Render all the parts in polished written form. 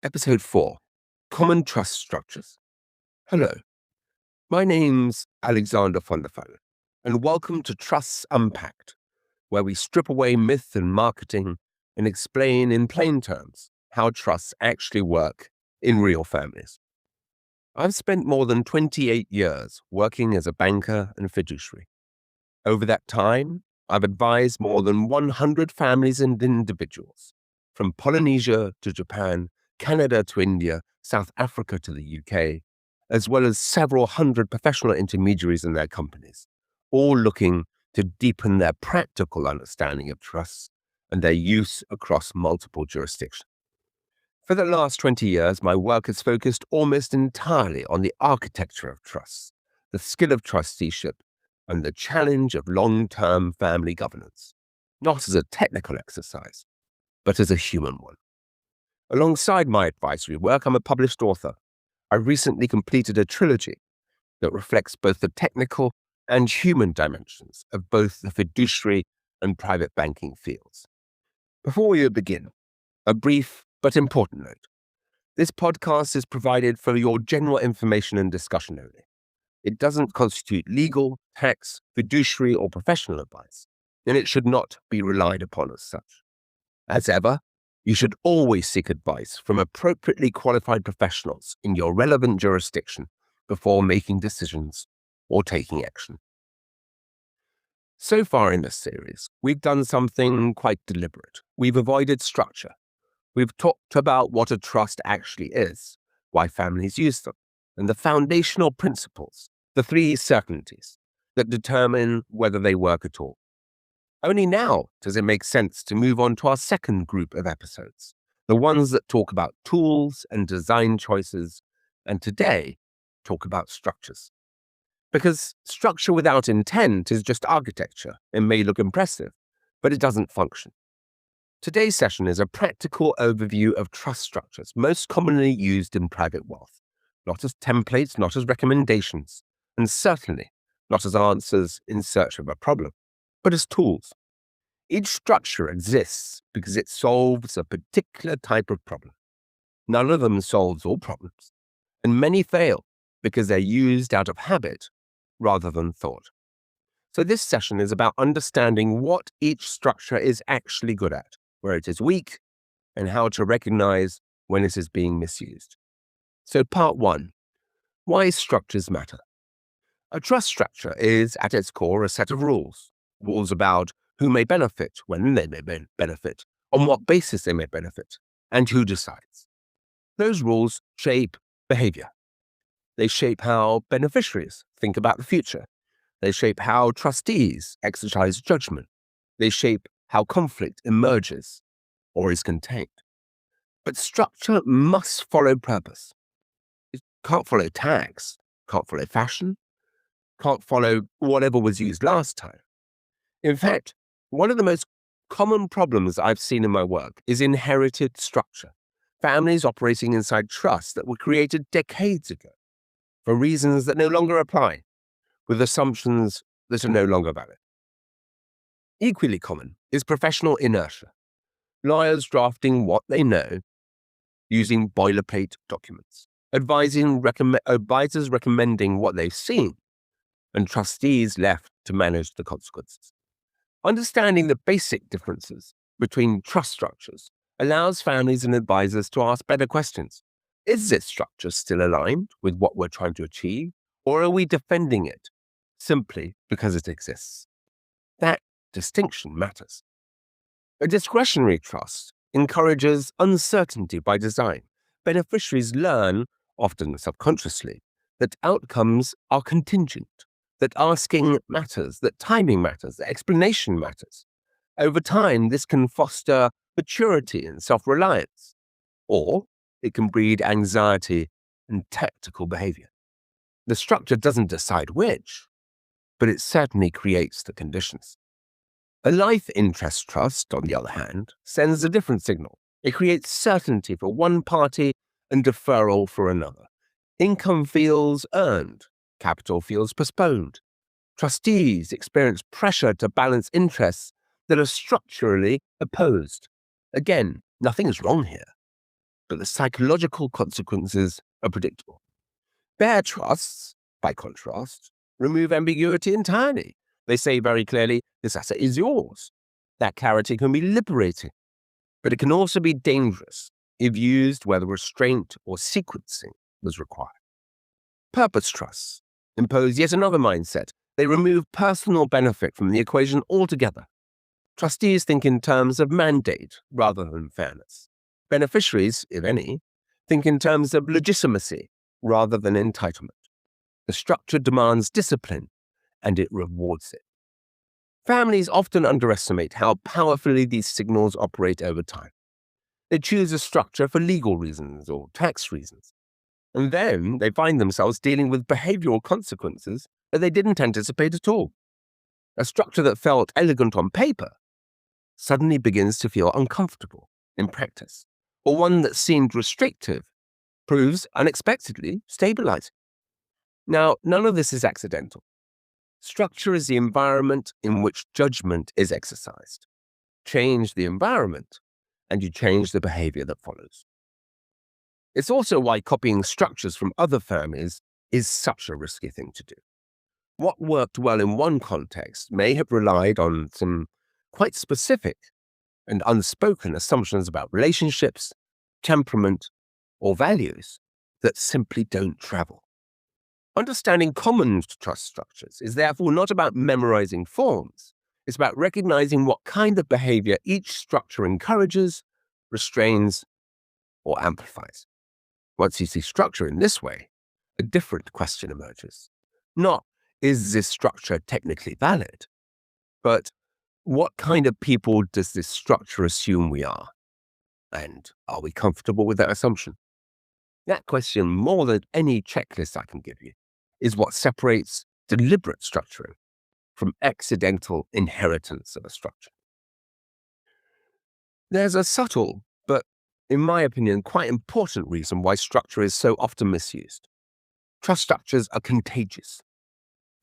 Episode 4, Common Trust Structures. Hello, my name's Alexander von der Fall, and welcome to Trusts Unpacked, where we strip away myth and marketing and explain in plain terms how trusts actually work in real families. I've spent more than 28 years working as a banker and fiduciary. Over that time, I've advised more than 100 families and individuals, from Polynesia to Japan, Canada to India, South Africa to the UK, as well as several hundred professional intermediaries and their companies, all looking to deepen their practical understanding of trusts and their use across multiple jurisdictions. For the last 20 years, my work has focused almost entirely on the architecture of trusts, the skill of trusteeship, and the challenge of long-term family governance, not as a technical exercise, but as a human one. Alongside my advisory work, I'm a published author. I recently completed a trilogy that reflects both the technical and human dimensions of both the fiduciary and private banking fields. Before we begin, a brief but important note. This podcast is provided for your general information and discussion only. It doesn't constitute legal, tax, fiduciary, or professional advice, and it should not be relied upon as such. As ever, you should always seek advice from appropriately qualified professionals in your relevant jurisdiction before making decisions or taking action. So far in this series, we've done something quite deliberate. We've avoided structure. We've talked about what a trust actually is, why families use them, and the foundational principles, the 3 certainties that determine whether they work at all. Only now does it make sense to move on to our second group of episodes, the ones that talk about tools and design choices, and today talk about structures. Because structure without intent is just architecture and may look impressive, but it doesn't function. Today's session is a practical overview of trust structures most commonly used in private wealth, not as templates, not as recommendations, and certainly not as answers in search of a problem, but as tools. Each structure exists because it solves a particular type of problem. None of them solves all problems, and many fail because they're used out of habit rather than thought. So this session is about understanding what each structure is actually good at, where it is weak, and how to recognize when it is being misused. So part 1, why structures matter. A trust structure is, at its core, a set of rules. Rules about who may benefit, when they may benefit, on what basis they may benefit, and who decides. Those rules shape behavior. They shape how beneficiaries think about the future. They shape how trustees exercise judgment. They shape how conflict emerges or is contained. But structure must follow purpose. It can't follow tax, can't follow fashion, can't follow whatever was used last time. In fact, one of the most common problems I've seen in my work is inherited structure. Families operating inside trusts that were created decades ago for reasons that no longer apply, with assumptions that are no longer valid. Equally common is professional inertia. Lawyers drafting what they know using boilerplate documents, advisors recommending what they've seen, and trustees left to manage the consequences. Understanding the basic differences between trust structures allows families and advisors to ask better questions. Is this structure still aligned with what we're trying to achieve, or are we defending it simply because it exists? That distinction matters. A discretionary trust encourages uncertainty by design. Beneficiaries learn, often subconsciously, that outcomes are contingent, that asking matters, that timing matters, that explanation matters. Over time, this can foster maturity and self-reliance, or it can breed anxiety and tactical behavior. The structure doesn't decide which, but it certainly creates the conditions. A life interest trust, on the other hand, sends a different signal. It creates certainty for one party and deferral for another. Income feels earned. Capital feels postponed. Trustees experience pressure to balance interests that are structurally opposed. Again, nothing is wrong here. but the psychological consequences are predictable. Bare trusts, by contrast, remove ambiguity entirely. They say very clearly, this asset is yours. That clarity can be liberating, but it can also be dangerous if used where the restraint or sequencing was required. Purpose trusts impose yet another mindset. They remove personal benefit from the equation altogether. Trustees think in terms of mandate rather than fairness. Beneficiaries, if any, think in terms of legitimacy rather than entitlement. The structure demands discipline, and it rewards it. Families often underestimate how powerfully these signals operate over time. They choose a structure for legal reasons or tax reasons, and then they find themselves dealing with behavioral consequences that they didn't anticipate at all. A structure that felt elegant on paper suddenly begins to feel uncomfortable in practice, or one that seemed restrictive proves unexpectedly stabilizing. Now, none of this is accidental. Structure is the environment in which judgment is exercised. Change the environment, and you change the behavior that follows. It's also why copying structures from other families is such a risky thing to do. What worked well in one context may have relied on some quite specific and unspoken assumptions about relationships, temperament, or values that simply don't travel. Understanding common trust structures is therefore not about memorizing forms. It's about recognizing what kind of behavior each structure encourages, restrains, or amplifies. Once you see structure in this way, a different question emerges. Not, is this structure technically valid? But what kind of people does this structure assume we are? And are we comfortable with that assumption? That question, more than any checklist I can give you, is what separates deliberate structuring from accidental inheritance of a structure. There's a subtle, but in my opinion, quite important reason why structure is so often misused. Trust structures are contagious.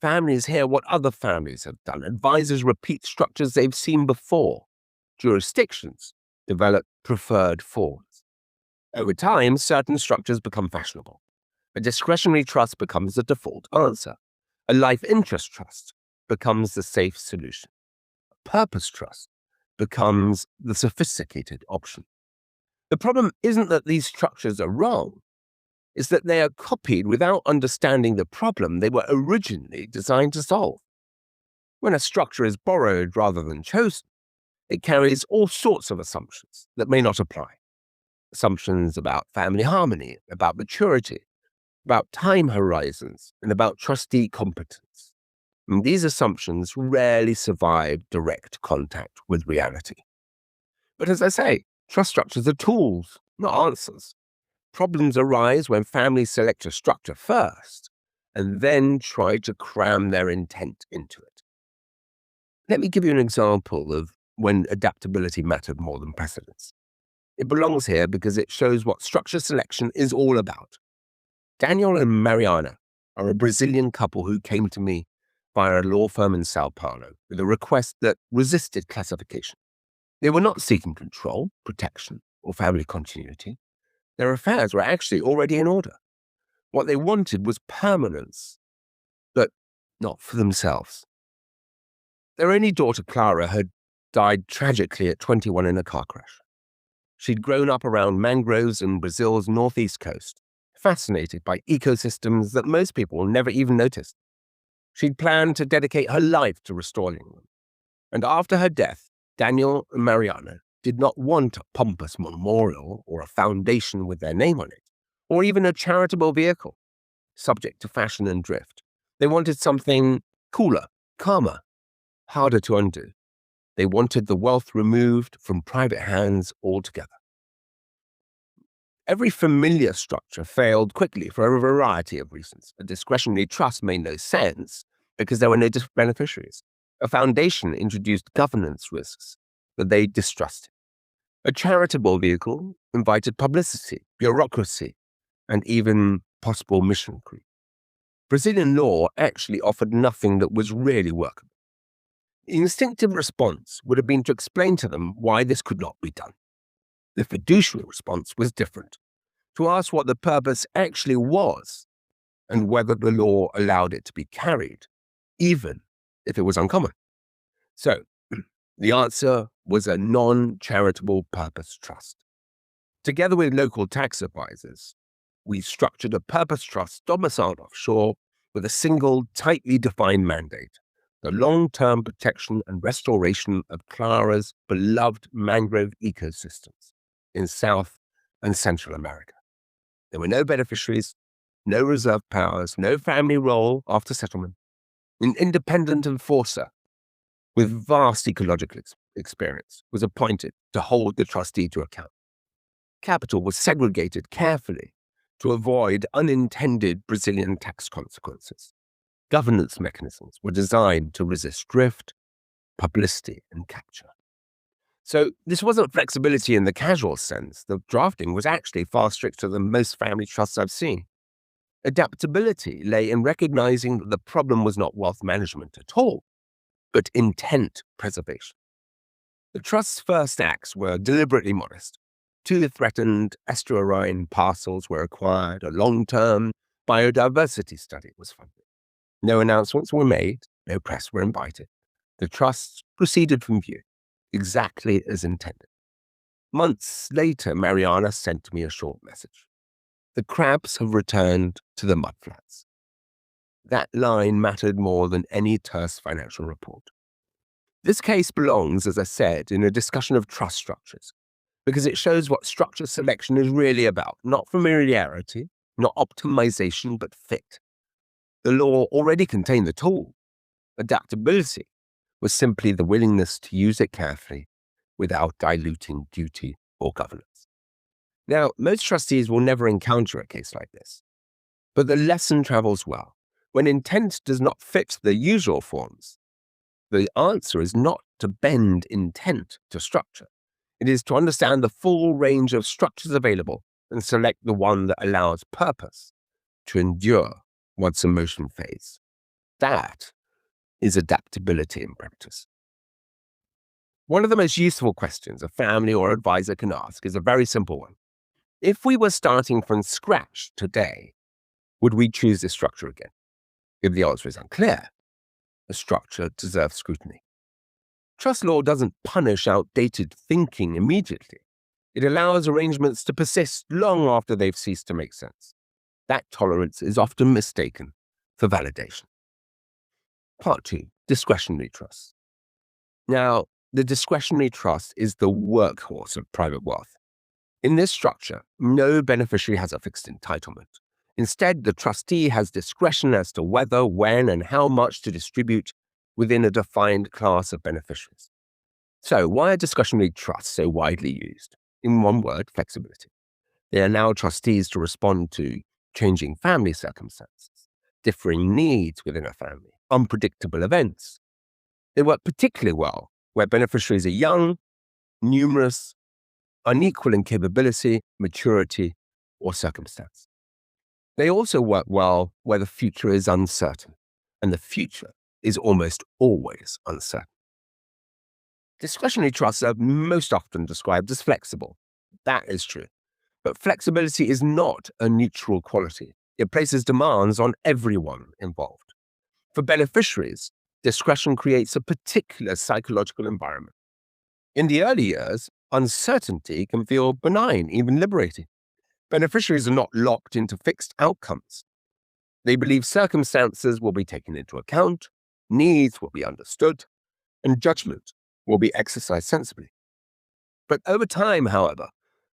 Families hear what other families have done. Advisors repeat structures they've seen before. Jurisdictions develop preferred forms. Over time, certain structures become fashionable. A discretionary trust becomes the default answer. A life interest trust becomes the safe solution. A purpose trust becomes the sophisticated option. The problem isn't that these structures are wrong. It's that they are copied without understanding the problem they were originally designed to solve. When a structure is borrowed rather than chosen, it carries all sorts of assumptions that may not apply. Assumptions about family harmony, about maturity, about time horizons, and about trustee competence. And these assumptions rarely survive direct contact with reality. But as I say, trust structures are tools, not answers. Problems arise when families select a structure first and then try to cram their intent into it. Let me give you an example of when adaptability mattered more than precedence. It belongs here because it shows what structure selection is all about. Daniel and Mariana are a Brazilian couple who came to me via a law firm in Sao Paulo with a request that resisted classification. They were not seeking control, protection, or family continuity. Their affairs were actually already in order. What they wanted was permanence, but not for themselves. Their only daughter, Clara, had died tragically at 21 in a car crash. She'd grown up around mangroves in Brazil's northeast coast, fascinated by ecosystems that most people never even noticed. She'd planned to dedicate her life to restoring them. And after her death, Daniel and Mariana did not want a pompous memorial or a foundation with their name on it, or even a charitable vehicle, subject to fashion and drift. They wanted something cooler, calmer, harder to undo. They wanted the wealth removed from private hands altogether. Every familiar structure failed quickly for a variety of reasons. A discretionary trust made no sense because there were no beneficiaries. A foundation introduced governance risks that they distrusted. A charitable vehicle invited publicity, bureaucracy, and even possible mission creep. Brazilian law actually offered nothing that was really workable. The instinctive response would have been to explain to them why this could not be done. The fiduciary response was different, to ask what the purpose actually was and whether the law allowed it to be carried, even if it was uncommon. So, the answer was a non-charitable purpose trust. Together with local tax advisors, we structured a purpose trust domiciled offshore with a single, tightly defined mandate: the long-term protection and restoration of Clara's beloved mangrove ecosystems in South and Central America. There were no beneficiaries, no reserve powers, no family role after settlement. An independent enforcer with vast ecological experience was appointed to hold the trustee to account. Capital was segregated carefully to avoid unintended Brazilian tax consequences. Governance mechanisms were designed to resist drift, publicity, and capture. So this wasn't flexibility in the casual sense. The drafting was actually far stricter than most family trusts I've seen. Adaptability lay in recognizing that the problem was not wealth management at all, but intent preservation. The trust's first acts were deliberately modest. 2 threatened estuarine parcels were acquired, a long-term biodiversity study was funded. No announcements were made, no press were invited. The trust proceeded from view, exactly as intended. Months later, Mariana sent me a short message. The crabs have returned to the mudflats. That line mattered more than any terse financial report. This case belongs, as I said, in a discussion of trust structures, because it shows what structure selection is really about, not familiarity, not optimization, but fit. The law already contained the tool. Adaptability was simply the willingness to use it carefully without diluting duty or governance. Now, most trustees will never encounter a case like this, but the lesson travels well. When intent does not fit the usual forms, the answer is not to bend intent to structure. It is to understand the full range of structures available and select the one that allows purpose to endure once emotion fades. That is adaptability in practice. One of the most useful questions a family or advisor can ask is a very simple one. If we were starting from scratch today, would we choose this structure again? If the answer is unclear, the structure deserves scrutiny. Trust law doesn't punish outdated thinking immediately. It allows arrangements to persist long after they've ceased to make sense. That tolerance is often mistaken for validation. Part 2, discretionary trust. Now, the discretionary trust is the workhorse of private wealth. In this structure, no beneficiary has a fixed entitlement. Instead, the trustee has discretion as to whether, when, and how much to distribute within a defined class of beneficiaries. So, why are discretionary trusts so widely used? In one word, flexibility. They allow trustees to respond to changing family circumstances, differing needs within a family, unpredictable events. They work particularly well where beneficiaries are young, numerous, unequal in capability, maturity, or circumstance. They also work well where the future is uncertain, and the future is almost always uncertain. Discretionary trusts are most often described as flexible. That is true. But flexibility is not a neutral quality. It places demands on everyone involved. For beneficiaries, discretion creates a particular psychological environment. In the early years, uncertainty can feel benign, even liberating. Beneficiaries are not locked into fixed outcomes. They believe circumstances will be taken into account, needs will be understood, and judgment will be exercised sensibly. But over time, however,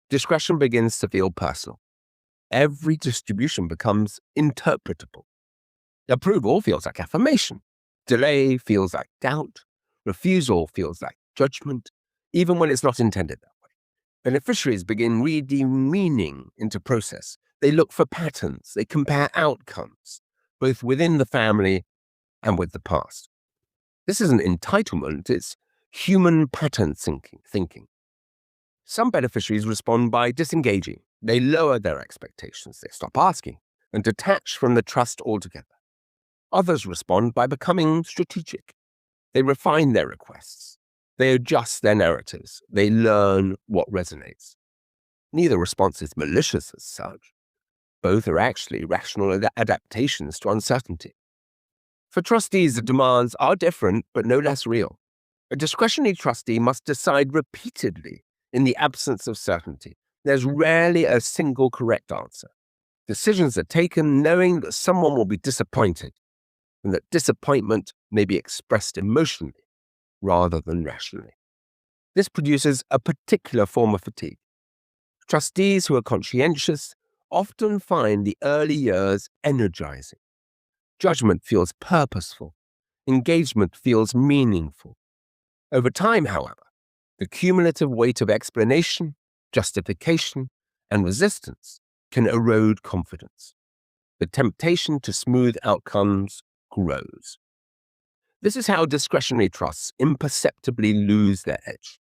discretion begins to feel personal. Every distribution becomes interpretable. Approval feels like affirmation. Delay feels like doubt. Refusal feels like judgment, even when it's not intended that way. Beneficiaries begin reading meaning into process. They look for patterns. They compare outcomes, both within the family and with the past. This isn't entitlement, it's human pattern thinking. Some beneficiaries respond by disengaging. They lower their expectations, they stop asking, and detach from the trust altogether. Others respond by becoming strategic. They refine their requests. They adjust their narratives. They learn what resonates. Neither response is malicious as such. Both are actually rational adaptations to uncertainty. For trustees, the demands are different but no less real. A discretionary trustee must decide repeatedly in the absence of certainty. There's rarely a single correct answer. Decisions are taken knowing that someone will be disappointed and that disappointment may be expressed emotionally rather than rationally. This produces a particular form of fatigue. Trustees who are conscientious often find the early years energizing. Judgment feels purposeful. Engagement feels meaningful. Over time, however, the cumulative weight of explanation, justification, and resistance can erode confidence. The temptation to smooth outcomes grows. This is how discretionary trusts imperceptibly lose their edge.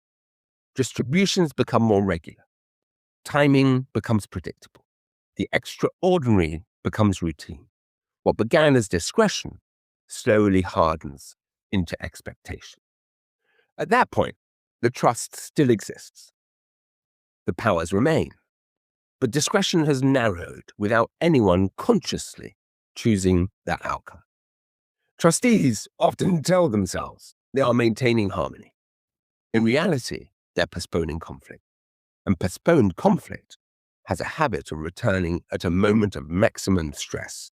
Distributions become more regular. Timing becomes predictable. The extraordinary becomes routine. What began as discretion slowly hardens into expectation. At that point, the trust still exists. The powers remain, but discretion has narrowed without anyone consciously choosing that outcome. Trustees often tell themselves they are maintaining harmony. In reality, they're postponing conflict. And postponed conflict has a habit of returning at a moment of maximum stress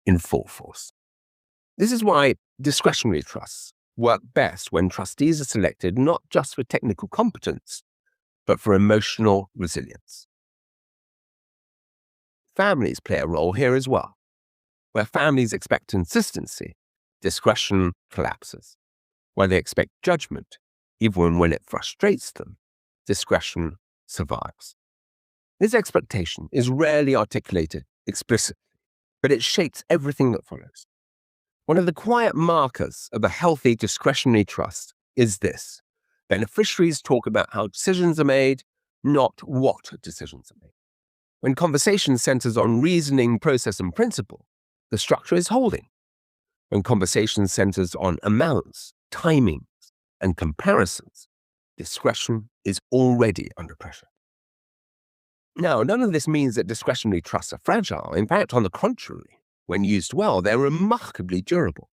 in full force. This is why discretionary trusts work best when trustees are selected not just for technical competence, but for emotional resilience. Families play a role here as well. Where families expect consistency, discretion collapses. Where they expect judgment, even when it frustrates them, discretion survives. This expectation is rarely articulated explicitly, but it shapes everything that follows. One of the quiet markers of a healthy discretionary trust is this. Beneficiaries talk about how decisions are made, not what decisions are made. When conversation centers on reasoning, process, and principle, the structure is holding. When conversation centers on amounts, timings, and comparisons, discretion is already under pressure. Now, none of this means that discretionary trusts are fragile. In fact, on the contrary, when used well, they're remarkably durable.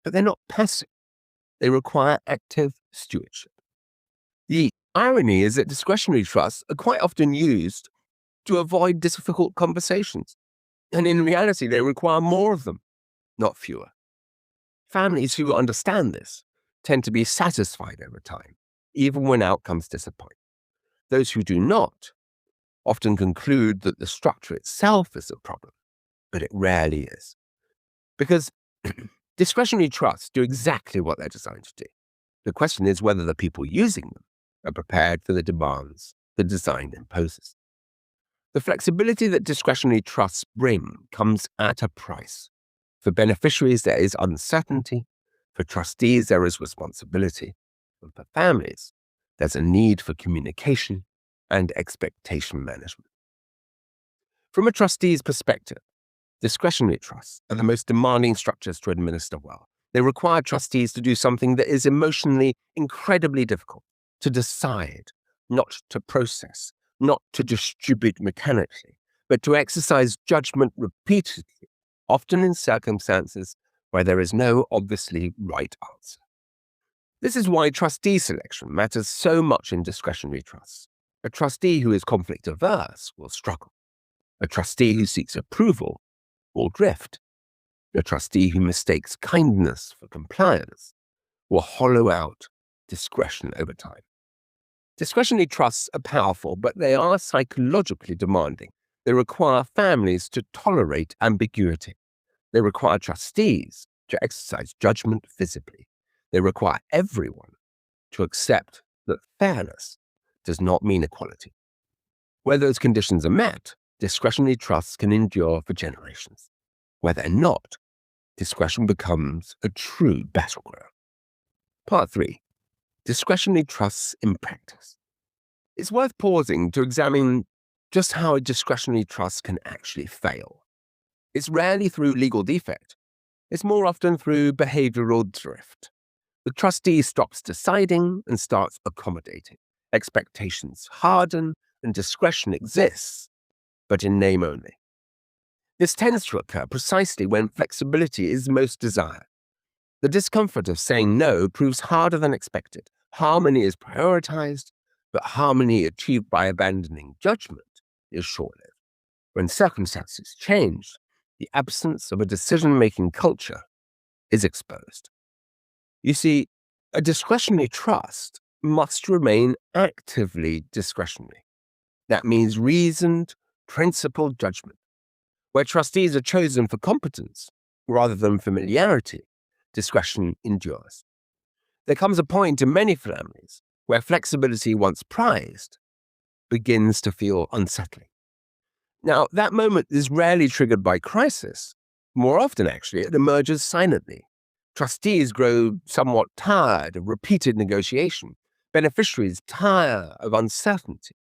But they're not passive. They require active stewardship. The irony is that discretionary trusts are quite often used to avoid difficult conversations. And in reality, they require more of them, not fewer. Families who understand this tend to be satisfied over time, even when outcomes disappoint. Those who do not often conclude that the structure itself is a problem, but it rarely is. Because discretionary trusts do exactly what they're designed to do. The question is whether the people using them are prepared for the demands the design imposes. The flexibility that discretionary trusts bring comes at a price. For beneficiaries, there is uncertainty. For trustees, there is responsibility. And for families, there's a need for communication and expectation management. From a trustee's perspective, discretionary trusts are the most demanding structures to administer well. They require trustees to do something that is emotionally incredibly difficult: to decide, not to process, not to distribute mechanically, but to exercise judgment repeatedly, often in circumstances where there is no obviously right answer. This is why trustee selection matters so much in discretionary trusts. A trustee who is conflict averse will struggle. A trustee who seeks approval will drift. A trustee who mistakes kindness for compliance will hollow out discretion over time. Discretionary trusts are powerful, but they are psychologically demanding. They require families to tolerate ambiguity. They require trustees to exercise judgment visibly. They require everyone to accept that fairness does not mean equality. Where those conditions are met, discretionary trusts can endure for generations. Where they're not, discretion becomes a true battleground. Part 3. Discretionary trusts in practice. It's worth pausing to examine just how a discretionary trust can actually fail. It's rarely through legal defect. It's more often through behavioral drift. The trustee stops deciding and starts accommodating. Expectations harden, and discretion exists, but in name only. This tends to occur precisely when flexibility is most desired. The discomfort of saying no proves harder than expected. Harmony is prioritized, but harmony achieved by abandoning judgment is short-lived. When circumstances change, the absence of a decision-making culture is exposed. You see, a discretionary trust must remain actively discretionary. That means reasoned, principled judgment. Where trustees are chosen for competence rather than familiarity, discretion endures. There comes a point in many families where flexibility, once prized, begins to feel unsettling. Now, that moment is rarely triggered by crisis. More often, actually, it emerges silently. Trustees grow somewhat tired of repeated negotiation. Beneficiaries tire of uncertainty.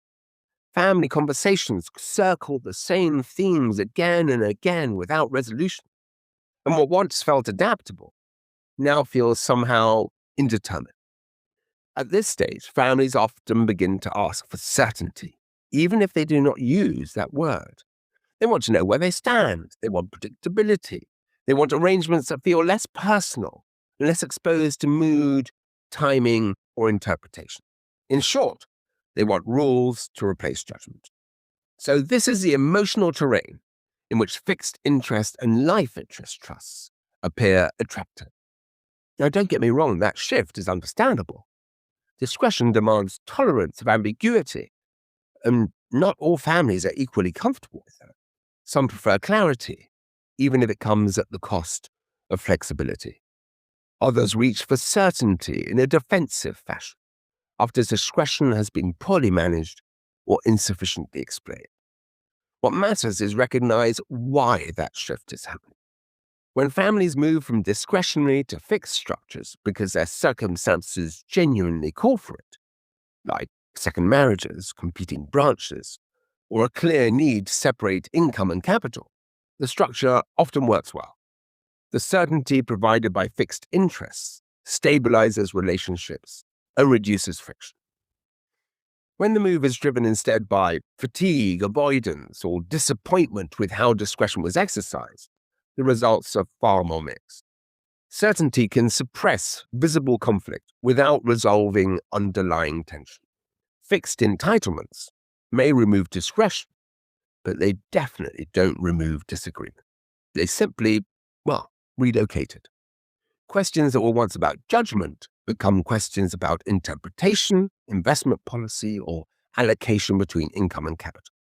Family conversations circle the same themes again and again without resolution. And what once felt adaptable now feels somehow indeterminate. At this stage, families often begin to ask for certainty, even if they do not use that word. They want to know where they stand. They want predictability. They want arrangements that feel less personal, less exposed to mood, timing, or interpretation. In short, they want rules to replace judgment. So this is the emotional terrain in which fixed interest and life interest trusts appear attractive. Now, don't get me wrong, that shift is understandable. Discretion demands tolerance of ambiguity, and not all families are equally comfortable with that. Some prefer clarity, even if it comes at the cost of flexibility. Others reach for certainty in a defensive fashion, after discretion has been poorly managed or insufficiently explained. What matters is recognize why that shift is happening. When families move from discretionary to fixed structures because their circumstances genuinely call for it, like second marriages, competing branches, or a clear need to separate income and capital, the structure often works well. The certainty provided by fixed interests stabilizes relationships and reduces friction. When the move is driven instead by fatigue, avoidance, or disappointment with how discretion was exercised, the results are far more mixed. Certainty can suppress visible conflict without resolving underlying tension. Fixed entitlements may remove discretion, but they definitely don't remove disagreement. They simply, relocate it. Questions that were once about judgment become questions about interpretation, investment policy, or allocation between income and capital.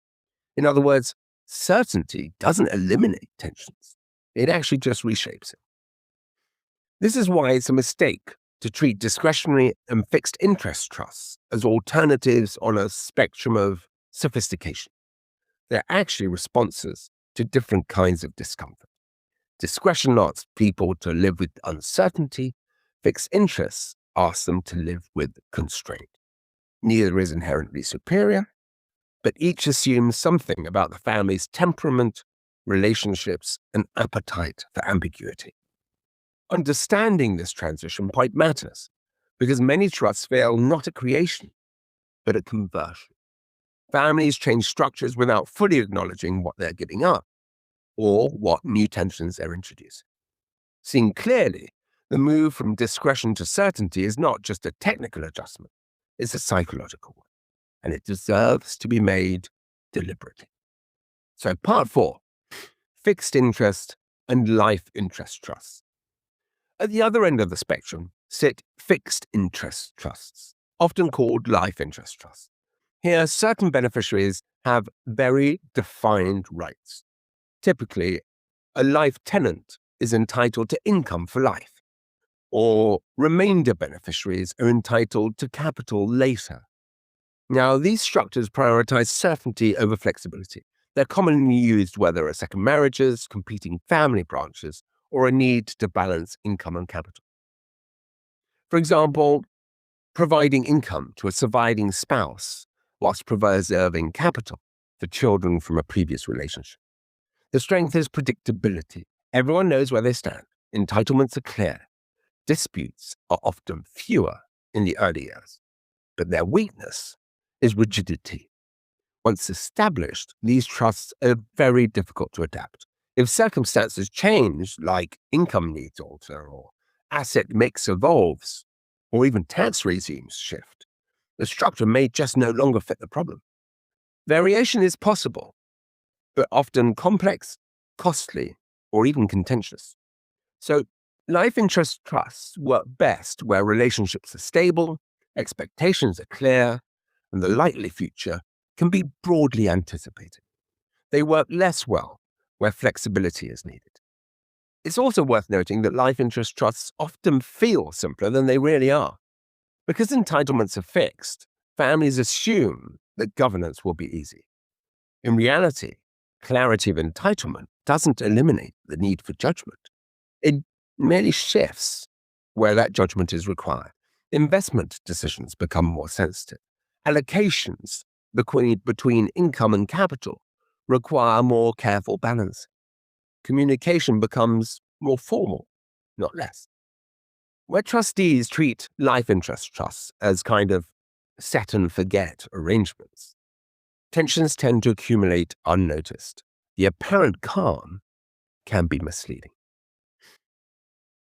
In other words, certainty doesn't eliminate tensions. It actually just reshapes it. This is why it's a mistake to treat discretionary and fixed interest trusts as alternatives on a spectrum of sophistication. They're actually responses to different kinds of discomfort. Discretion asks people to live with uncertainty. Fixed interests ask them to live with constraint. Neither is inherently superior, but each assumes something about the family's temperament, relationships, and appetite for ambiguity. Understanding this transition point matters, because many trusts fail not at creation, but at conversion. Families change structures without fully acknowledging what they're giving up, or what new tensions they're introducing. Seen clearly, the move from discretion to certainty is not just a technical adjustment, it's a psychological one, and it deserves to be made deliberately. So part 4, fixed interest and life interest trusts. At the other end of the spectrum sit fixed interest trusts, often called life interest trusts. Here, certain beneficiaries have very defined rights. Typically, a life tenant is entitled to income for life, or remainder beneficiaries are entitled to capital later. Now, these structures prioritize certainty over flexibility. They're commonly used where there are second marriages, competing family branches, or a need to balance income and capital. For example, providing income to a surviving spouse whilst preserving capital for children from a previous relationship. The strength is predictability. Everyone knows where they stand. Entitlements are clear. Disputes are often fewer in the early years. But their weakness is rigidity. Once established, these trusts are very difficult to adapt. If circumstances change, like income needs alter, or asset mix evolves, or even tax regimes shift, the structure may just no longer fit the problem. Variation is possible, but often complex, costly, or even contentious. So, life interest trusts work best where relationships are stable, expectations are clear, and the likely future can be broadly anticipated. They work less well where flexibility is needed. It's also worth noting that life interest trusts often feel simpler than they really are. Because entitlements are fixed, families assume that governance will be easy. In reality, clarity of entitlement doesn't eliminate the need for judgment. It merely shifts where that judgment is required. Investment decisions become more sensitive. Allocations between income and capital require more careful balance. Communication becomes more formal, not less. Where trustees treat life interest trusts as kind of set and forget arrangements, tensions tend to accumulate unnoticed. The apparent calm can be misleading.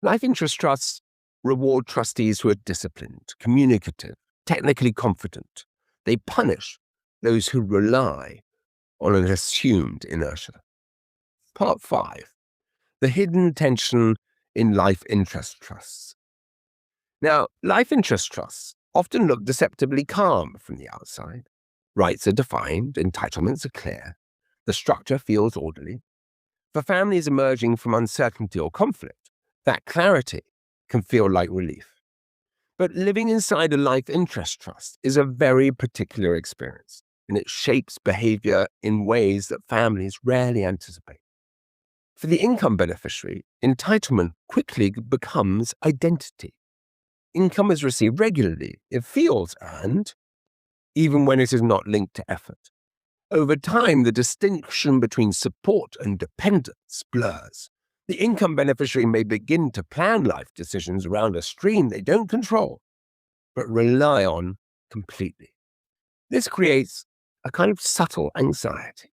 Life interest trusts reward trustees who are disciplined, communicative, technically confident. They punish those who rely on an assumed inertia. Part 5. The hidden tension in life interest trusts. Now, life interest trusts often look deceptively calm from the outside. Rights are defined, entitlements are clear, the structure feels orderly. For families emerging from uncertainty or conflict, that clarity can feel like relief. But living inside a life interest trust is a very particular experience, and it shapes behavior in ways that families rarely anticipate. For the income beneficiary, entitlement quickly becomes identity. Income is received regularly, it feels earned, even when it is not linked to effort. Over time, the distinction between support and dependence blurs. The income beneficiary may begin to plan life decisions around a stream they don't control, but rely on completely. This creates a kind of subtle anxiety.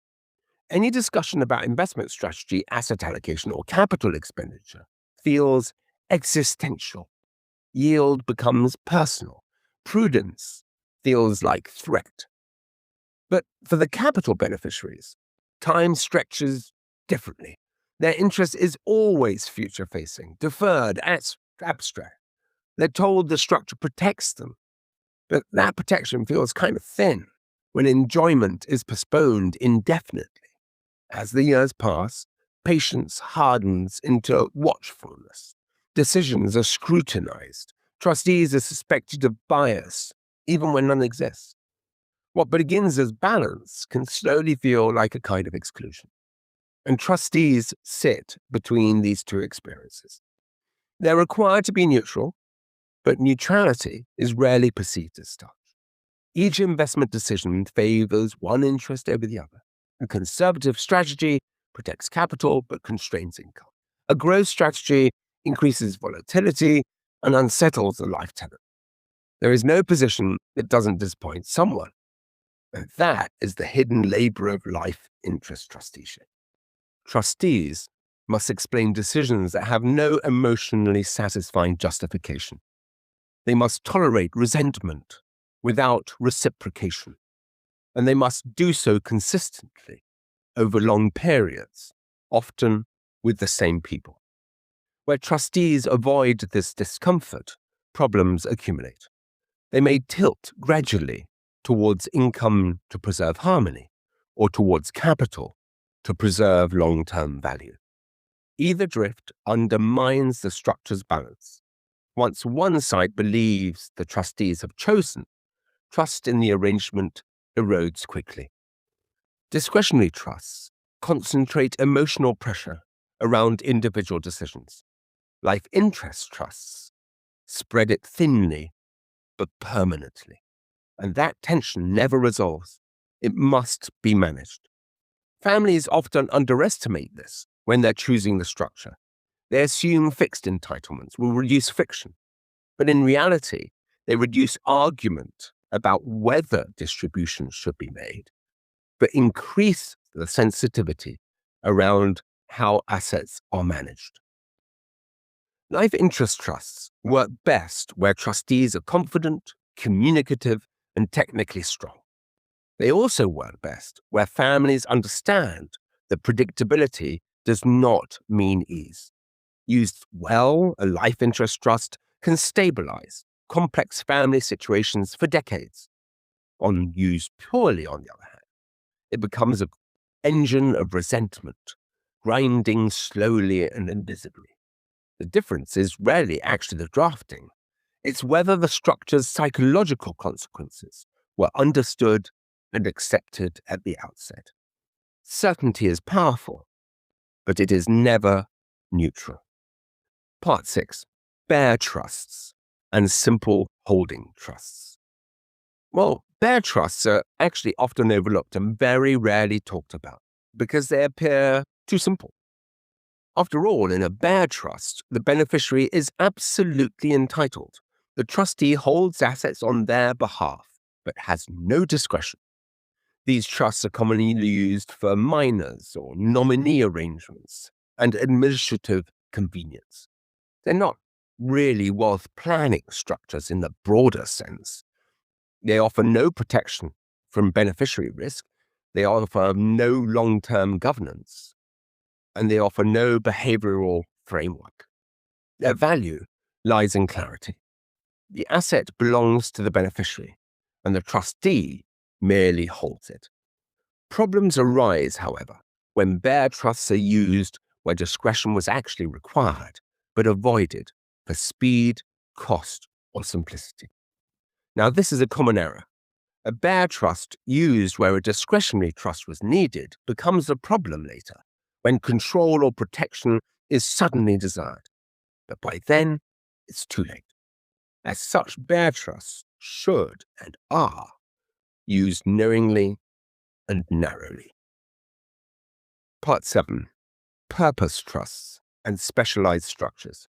Any discussion about investment strategy, asset allocation, or capital expenditure feels existential. Yield becomes personal. Prudence feels like threat. But for the capital beneficiaries, time stretches differently. Their interest is always future-facing, deferred, abstract. They're told the structure protects them, but that protection feels kind of thin when enjoyment is postponed indefinitely. As the years pass, patience hardens into watchfulness. Decisions are scrutinized. Trustees are suspected of bias, even when none exists. What begins as balance can slowly feel like a kind of exclusion. And trustees sit between these two experiences. They're required to be neutral, but neutrality is rarely perceived as such. Each investment decision favors one interest over the other. A conservative strategy protects capital but constrains income. A growth strategy increases volatility and unsettles the life tenant. There is no position that doesn't disappoint someone. And that is the hidden labor of life interest trusteeship. Trustees must explain decisions that have no emotionally satisfying justification. They must tolerate resentment without reciprocation. And they must do so consistently over long periods, often with the same people. Where trustees avoid this discomfort, problems accumulate. They may tilt gradually towards income to preserve harmony, or towards capital to preserve long-term value. Either drift undermines the structure's balance. Once one side believes the trustees have chosen, trust in the arrangement erodes quickly. Discretionary trusts concentrate emotional pressure around individual decisions. Life interest trusts spread it thinly but permanently. And that tension never resolves. It must be managed. Families often underestimate this when they're choosing the structure. They assume fixed entitlements will reduce friction. But in reality, they reduce argument about whether distributions should be made. but increase the sensitivity around how assets are managed. Life interest trusts work best where trustees are confident, communicative, and technically strong. They also work best where families understand that predictability does not mean ease. Used well, a life interest trust can stabilize complex family situations for decades. Used poorly, on the other hand, it becomes an engine of resentment, grinding slowly and invisibly. The difference is rarely actually the drafting. It's whether the structure's psychological consequences were understood and accepted at the outset. Certainty is powerful, but it is never neutral. Part 6. Bare trusts and simple holding trusts. Well, bare trusts are actually often overlooked and very rarely talked about because they appear too simple. After all, in a bare trust, the beneficiary is absolutely entitled. The trustee holds assets on their behalf, but has no discretion. These trusts are commonly used for minors or nominee arrangements and administrative convenience. They're not really wealth planning structures in the broader sense. They offer no protection from beneficiary risk. They offer no long-term governance, and they offer no behavioral framework. Their value lies in clarity. The asset belongs to the beneficiary, and the trustee merely holds it. Problems arise, however, when bare trusts are used where discretion was actually required, but avoided for speed, cost, or simplicity. Now, this is a common error. A bare trust used where a discretionary trust was needed becomes a problem later, when control or protection is suddenly desired. But by then, it's too late. As such, bare trusts should and are used knowingly and narrowly. Part 7. Purpose trusts and specialized structures.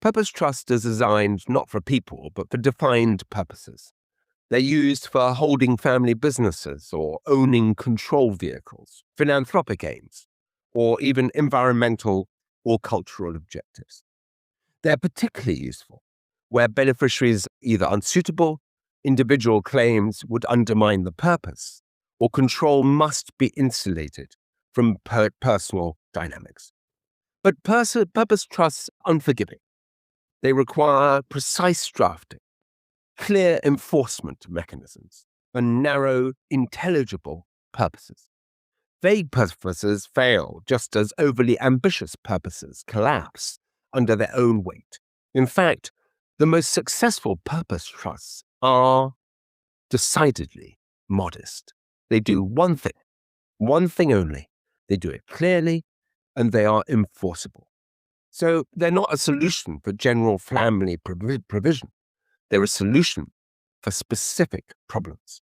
Purpose trusts are designed not for people, but for defined purposes. They're used for holding family businesses or owning control vehicles, philanthropic aims, or even environmental or cultural objectives. They're particularly useful where beneficiaries are either unsuitable, individual claims would undermine the purpose, or control must be insulated from personal dynamics. But purpose trusts are unforgiving. They require precise drafting, clear enforcement mechanisms, and narrow, intelligible purposes. Vague purposes fail just as overly ambitious purposes collapse under their own weight. In fact, the most successful purpose trusts are decidedly modest. They do one thing only. They do it clearly, and they are enforceable. So they're not a solution for general family provision. They're a solution for specific problems.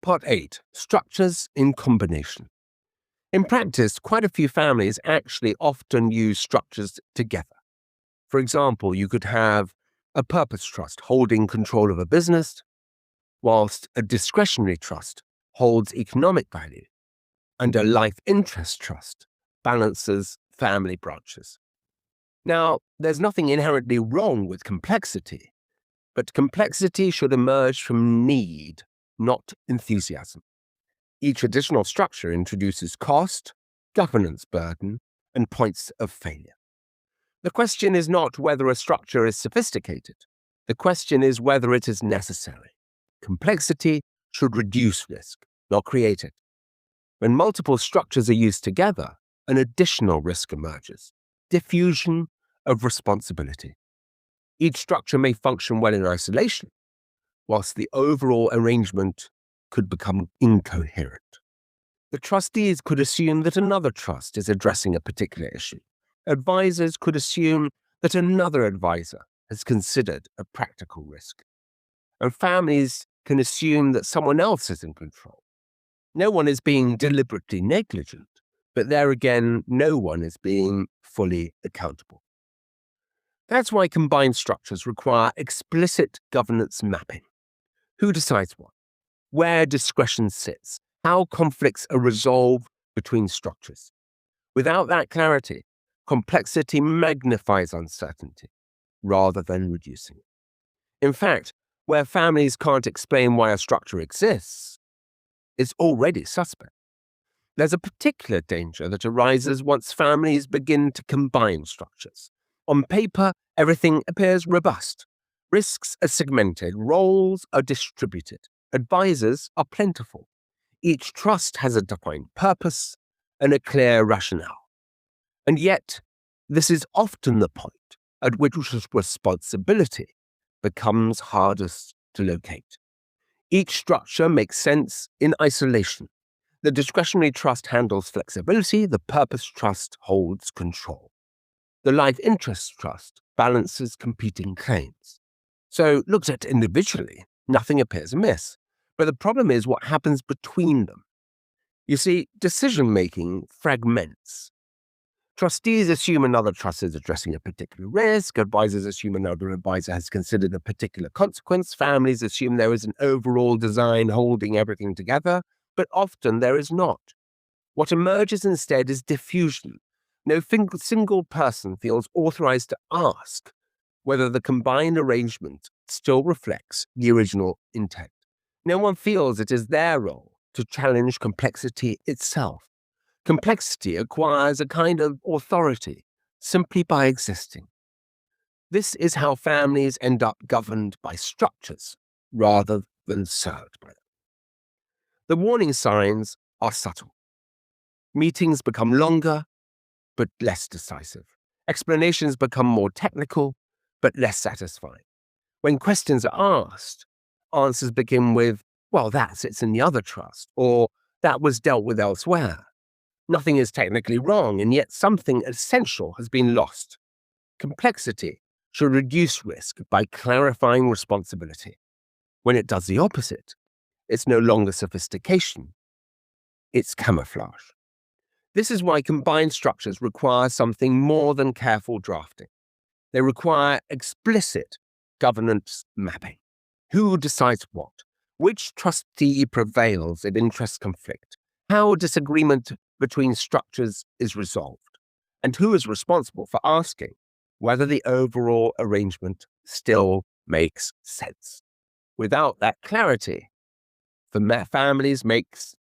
Part 8. Structures in combination. In practice, quite a few families actually often use structures together. For example, you could have a purpose trust holding control of a business, whilst a discretionary trust holds economic value, and a life interest trust balances family branches. Now, there's nothing inherently wrong with complexity, but complexity should emerge from need, not enthusiasm. Each additional structure introduces cost, governance burden, and points of failure. The question is not whether a structure is sophisticated. The question is whether it is necessary. Complexity should reduce risk, not create it. When multiple structures are used together, an additional risk emerges: diffusion of responsibility. Each structure may function well in isolation, whilst the overall arrangement could become incoherent. The trustees could assume that another trust is addressing a particular issue. Advisors could assume that another advisor has considered a practical risk. And families can assume that someone else is in control. No one is being deliberately negligent, but there again, no one is being fully accountable. That's why combined structures require explicit governance mapping. Who decides what? Where discretion sits? how conflicts are resolved between structures. Without that clarity, complexity magnifies uncertainty rather than reducing it. In fact, where families can't explain why a structure exists, it's already suspect. There's a particular danger that arises once families begin to combine structures. On paper, everything appears robust. Risks are segmented, roles are distributed, advisors are plentiful. Each trust has a defined purpose and a clear rationale. And yet, this is often the point at which responsibility becomes hardest to locate. Each structure makes sense in isolation. The discretionary trust handles flexibility, the purpose trust holds control. The life interest trust balances competing claims. So, looked at individually, nothing appears amiss. But the problem is what happens between them. You see, decision-making fragments. Trustees assume another trust is addressing a particular risk. Advisors assume another advisor has considered a particular consequence. Families assume there is an overall design holding everything together, but often there is not. What emerges instead is diffusion. No single person feels authorized to ask whether the combined arrangement still reflects the original intent. No one feels it is their role to challenge complexity itself. Complexity acquires a kind of authority simply by existing. This is how families end up governed by structures rather than served by them. The warning signs are subtle. Meetings become longer, but less decisive. Explanations become more technical, but less satisfying. When questions are asked, answers begin with, well, that sits in the other trust, or that was dealt with elsewhere. Nothing is technically wrong, and yet something essential has been lost. Complexity should reduce risk by clarifying responsibility. When it does the opposite, it's no longer sophistication, it's camouflage. This is why combined structures require something more than careful drafting. They require explicit governance mapping. Who decides what? Which trustee prevails in interest conflict? How disagreement between structures is resolved? And who is responsible for asking whether the overall arrangement still makes sense? Without that clarity, families make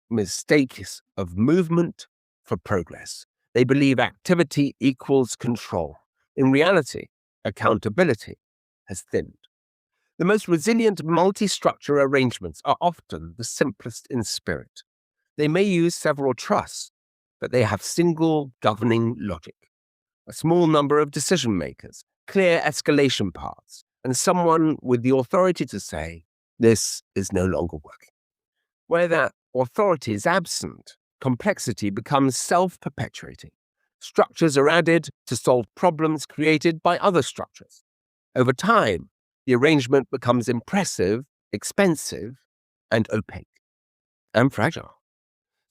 mistakes of movement for progress. They believe activity equals control. In reality, accountability has thinned. The most resilient multi-structure arrangements are often the simplest in spirit. They may use several trusts, but they have single governing logic, a small number of decision makers, clear escalation paths, and someone with the authority to say, this is no longer working. Where that authority is absent, complexity becomes self-perpetuating. Structures are added to solve problems created by other structures. Over time, the arrangement becomes impressive, expensive, and opaque, and fragile.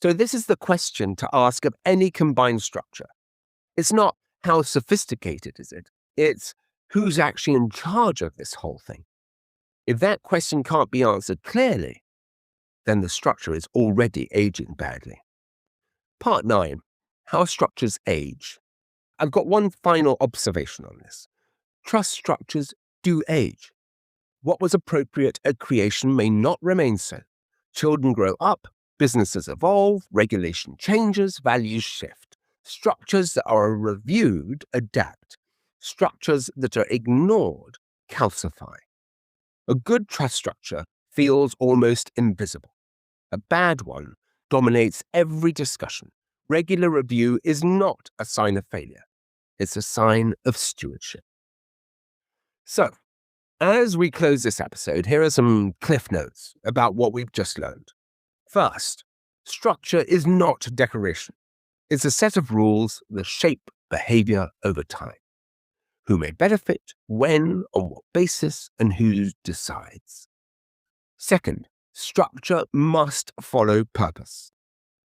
So this is the question to ask of any combined structure. It's not how sophisticated is it, it's who's actually in charge of this whole thing. If that question can't be answered clearly, then the structure is already aging badly. Part 9. How structures age. I've got one final observation on this. Trust structures do age. What was appropriate at creation may not remain so. Children grow up, businesses evolve, regulation changes, values shift. Structures that are reviewed adapt. Structures that are ignored calcify. A good trust structure feels almost invisible. A bad one dominates every discussion. Regular review is not a sign of failure. It's a sign of stewardship. So, as we close this episode, here are some cliff notes about what we've just learned. First, structure is not decoration. It's a set of rules that shape behavior over time. Who may benefit, when, on what basis, and who decides. Second, structure must follow purpose.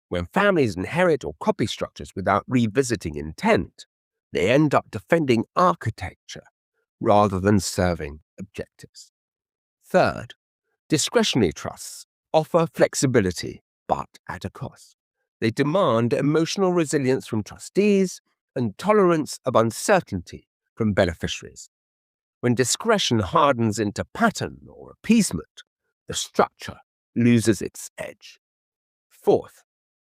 When families inherit or copy structures without revisiting intent, they end up defending architecture rather than serving objectives. Third, discretionary trusts offer flexibility but at a cost. They demand emotional resilience from trustees and tolerance of uncertainty from beneficiaries. When discretion hardens into pattern or appeasement, the structure loses its edge. Fourth,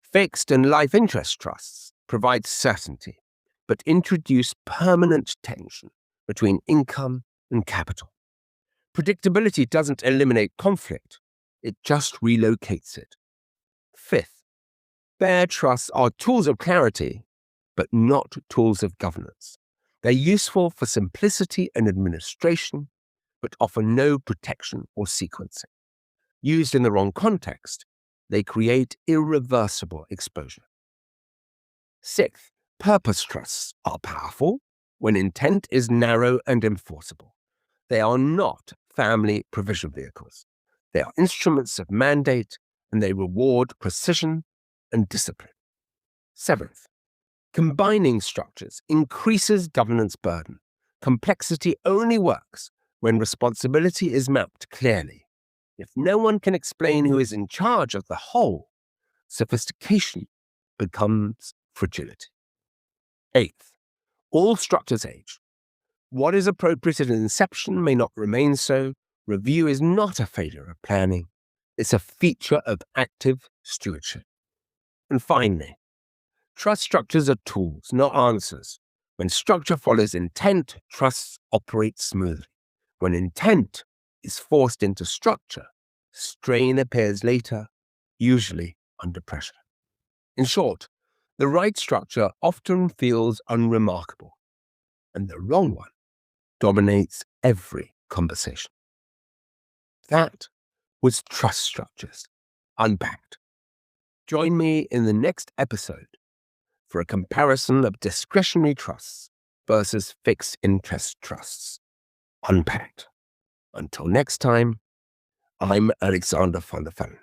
fixed and life interest trusts provide certainty, but introduce permanent tension between income and capital. Predictability doesn't eliminate conflict, it just relocates it. Fifth, fair trusts are tools of clarity, but not tools of governance. They're useful for simplicity and administration, but offer no protection or sequencing. Used in the wrong context, they create irreversible exposure. Sixth, purpose trusts are powerful when intent is narrow and enforceable. They are not family provision vehicles. They are instruments of mandate, and they reward precision and discipline. Seventh, combining structures increases governance burden. Complexity only works when responsibility is mapped clearly. If no one can explain who is in charge of the whole, sophistication becomes fragility. Eighth, all structures age. What is appropriate at inception may not remain so. Review is not a failure of planning. It's a feature of active stewardship. And finally, trust structures are tools, not answers. When structure follows intent, trusts operate smoothly. When intent is forced into structure, strain appears later, usually under pressure. In short, the right structure often feels unremarkable, and the wrong one dominates every conversation. That was Trust Structures Unpacked. Join me in the next episode for a comparison of discretionary trusts versus fixed interest trusts. Unpacked. Until next time, I'm Alexander van der Velde.